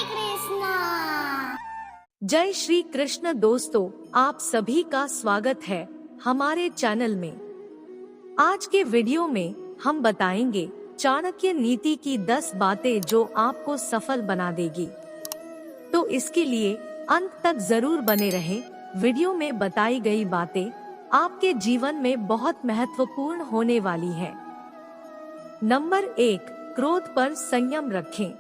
कृष्णा। जय श्री कृष्ण दोस्तों, आप सभी का स्वागत है हमारे चैनल में। आज के वीडियो में हम बताएंगे चाणक्य नीति की 10 बातें जो आपको सफल बना देगी। तो इसके लिए अंत तक जरूर बने रहें। वीडियो में बताई गई बातें आपके जीवन में बहुत महत्वपूर्ण होने वाली है। नंबर 1, क्रोध पर संयम रखें।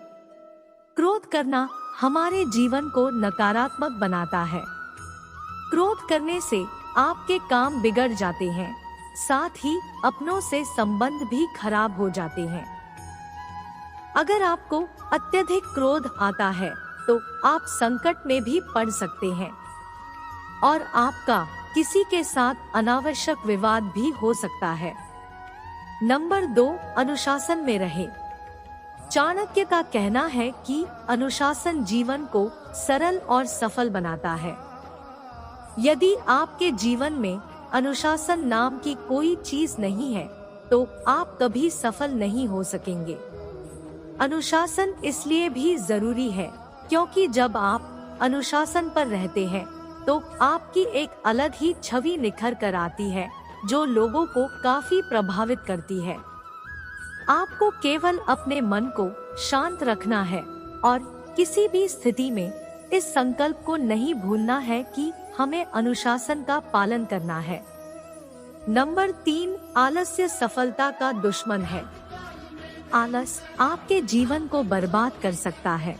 क्रोध करना हमारे जीवन को नकारात्मक बनाता है। क्रोध करने से आपके काम बिगड़ जाते हैं, साथ ही अपनों से संबंध भी खराब हो जाते हैं। अगर आपको अत्यधिक क्रोध आता है तो आप संकट में भी पड़ सकते हैं और आपका किसी के साथ अनावश्यक विवाद भी हो सकता है। नंबर 2, अनुशासन में रहें। चाणक्य का कहना है कि अनुशासन जीवन को सरल और सफल बनाता है। यदि आपके जीवन में अनुशासन नाम की कोई चीज नहीं है तो आप कभी सफल नहीं हो सकेंगे। अनुशासन इसलिए भी जरूरी है क्योंकि जब आप अनुशासन पर रहते हैं तो आपकी एक अलग ही छवि निखर कर आती है जो लोगों को काफी प्रभावित करती है। आपको केवल अपने मन को शांत रखना है और किसी भी स्थिति में इस संकल्प को नहीं भूलना है कि हमें अनुशासन का पालन करना है। नंबर 3, आलस्य सफलता का दुश्मन है। आलस आपके जीवन को बर्बाद कर सकता है।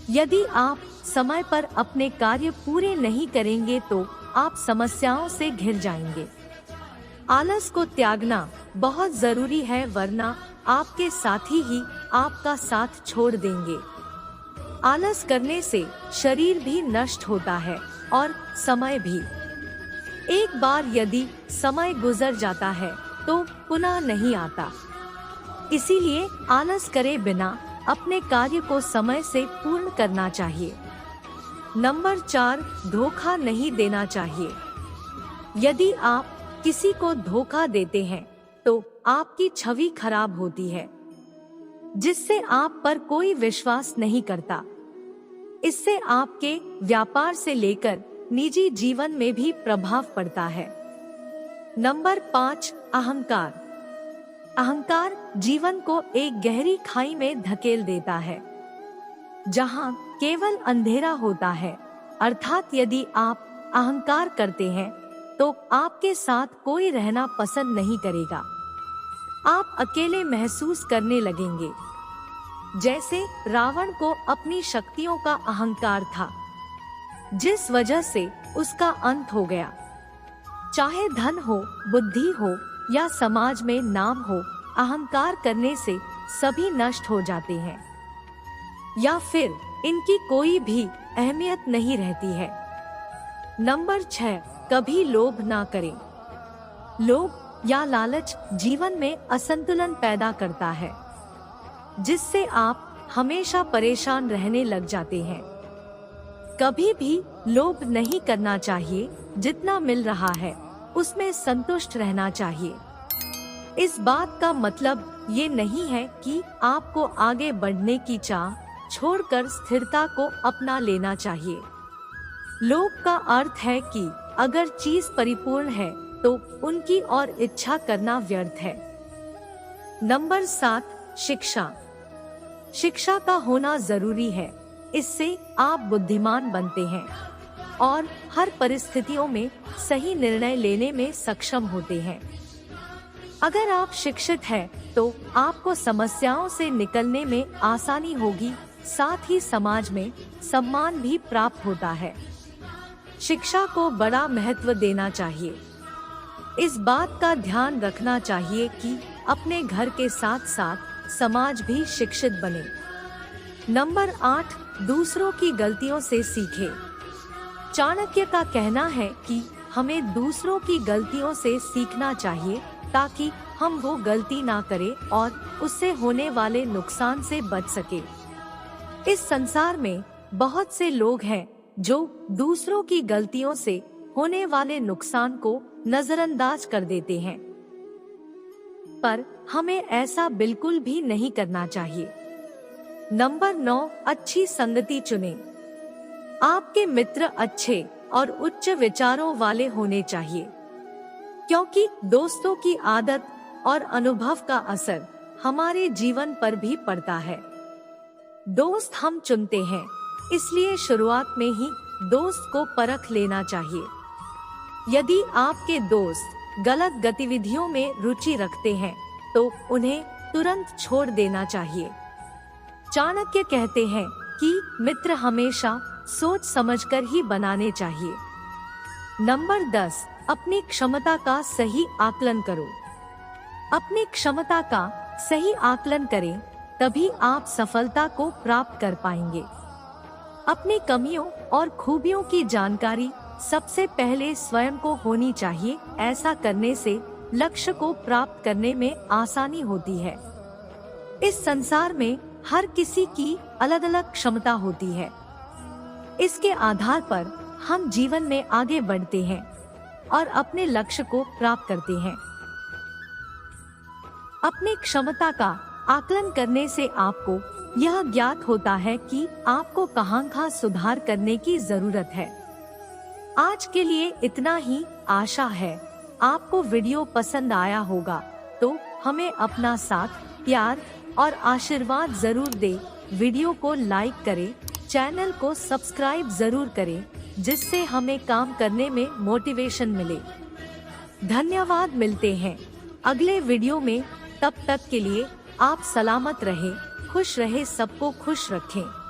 यदि आप समय पर अपने कार्य पूरे नहीं करेंगे तो आप समस्याओं से घिर जाएंगे। आलस को त्यागना बहुत जरूरी है, वरना आपके साथी ही आपका साथ छोड़ देंगे। आलस करने से शरीर भी नष्ट होता है और समय भी। एक बार यदि समय गुजर जाता है तो पुनः नहीं आता। इसीलिए आलस करे बिना अपने कार्य को समय से पूर्ण करना चाहिए। नंबर 4, धोखा नहीं देना चाहिए। यदि आप किसी को धोखा देते हैं तो आपकी छवि खराब होती है, जिससे आप पर कोई विश्वास नहीं करता। इससे आपके व्यापार से लेकर निजी जीवन में भी प्रभाव पड़ता है। नंबर 5, अहंकार। अहंकार जीवन को एक गहरी खाई में धकेल देता है, जहां केवल अंधेरा होता है। अर्थात यदि आप अहंकार करते हैं तो आपके साथ कोई रहना पसंद नहीं करेगा। आप अकेले महसूस करने लगेंगे। जैसे रावण को अपनी शक्तियों का अहंकार था, जिस वजह से उसका अंत हो गया। चाहे धन हो, बुद्धि हो या समाज में नाम हो, अहंकार करने से सभी नष्ट हो जाते हैं या फिर इनकी कोई भी अहमियत नहीं रहती है। नंबर 6, कभी लोभ ना करें। लोभ या लालच जीवन में असंतुलन पैदा करता है, जिससे आप हमेशा परेशान रहने लग जाते हैं। कभी भी लोभ नहीं करना चाहिए। जितना मिल रहा है उसमें संतुष्ट रहना चाहिए। इस बात का मतलब ये नहीं है कि आपको आगे बढ़ने की चाह छोड़कर स्थिरता को अपना लेना चाहिए। लोभ का अर्थ है कि अगर चीज परिपूर्ण है तो उनकी और इच्छा करना व्यर्थ है। नंबर 7, शिक्षा। शिक्षा का होना जरूरी है। इससे आप बुद्धिमान बनते हैं और हर परिस्थितियों में सही निर्णय लेने में सक्षम होते हैं। अगर आप शिक्षित हैं तो आपको समस्याओं से निकलने में आसानी होगी, साथ ही समाज में सम्मान भी प्राप्त होता है। शिक्षा को बड़ा महत्व देना चाहिए। इस बात का ध्यान रखना चाहिए कि अपने घर के साथ साथ समाज भी शिक्षित बने। नंबर 8, दूसरों की गलतियों से सीखें। चाणक्य का कहना है कि हमें दूसरों की गलतियों से सीखना चाहिए ताकि हम वो गलती ना करें और उससे होने वाले नुकसान से बच सके। इस संसार में बहुत से लोग हैं जो दूसरों की गलतियों से होने वाले नुकसान को नजरअंदाज कर देते हैं, पर हमें ऐसा बिल्कुल भी नहीं करना चाहिए। नंबर 9, अच्छी संगति चुनें। आपके मित्र अच्छे और उच्च विचारों वाले होने चाहिए, क्योंकि दोस्तों की आदत और अनुभव का असर हमारे जीवन पर भी पड़ता है। दोस्त हम चुनते हैं, इसलिए शुरुआत में ही दोस्त को परख लेना चाहिए। यदि आपके दोस्त गलत गतिविधियों में रुचि रखते हैं तो उन्हें तुरंत छोड़ देना चाहिए। चाणक्य कहते हैं कि मित्र हमेशा सोच समझकर ही बनाने चाहिए। नंबर 10, अपनी क्षमता का सही आकलन करो। अपनी क्षमता का सही आकलन करें, तभी आप सफलता को प्राप्त कर पाएंगे। अपनी कमियों और खूबियों की जानकारी सबसे पहले स्वयं को होनी चाहिए। ऐसा करने से लक्ष्य को प्राप्त करने में आसानी होती है। इस संसार में हर किसी की अलग अलग क्षमता होती है। इसके आधार पर हम जीवन में आगे बढ़ते हैं और अपने लक्ष्य को प्राप्त करते हैं। अपनी क्षमता का आकलन करने से आपको यह ज्ञात होता है कि आपको कहाँ सुधार करने की जरूरत है। आज के लिए इतना ही। आशा है आपको वीडियो पसंद आया होगा, तो हमें अपना साथ, प्यार और आशीर्वाद जरूर दे। वीडियो को लाइक करें, चैनल को सब्सक्राइब जरूर करें, जिससे हमें काम करने में मोटिवेशन मिले। धन्यवाद। मिलते हैं अगले वीडियो में। तब तक के लिए आप सलामत रहे, खुश रहे, सबको खुश रखें।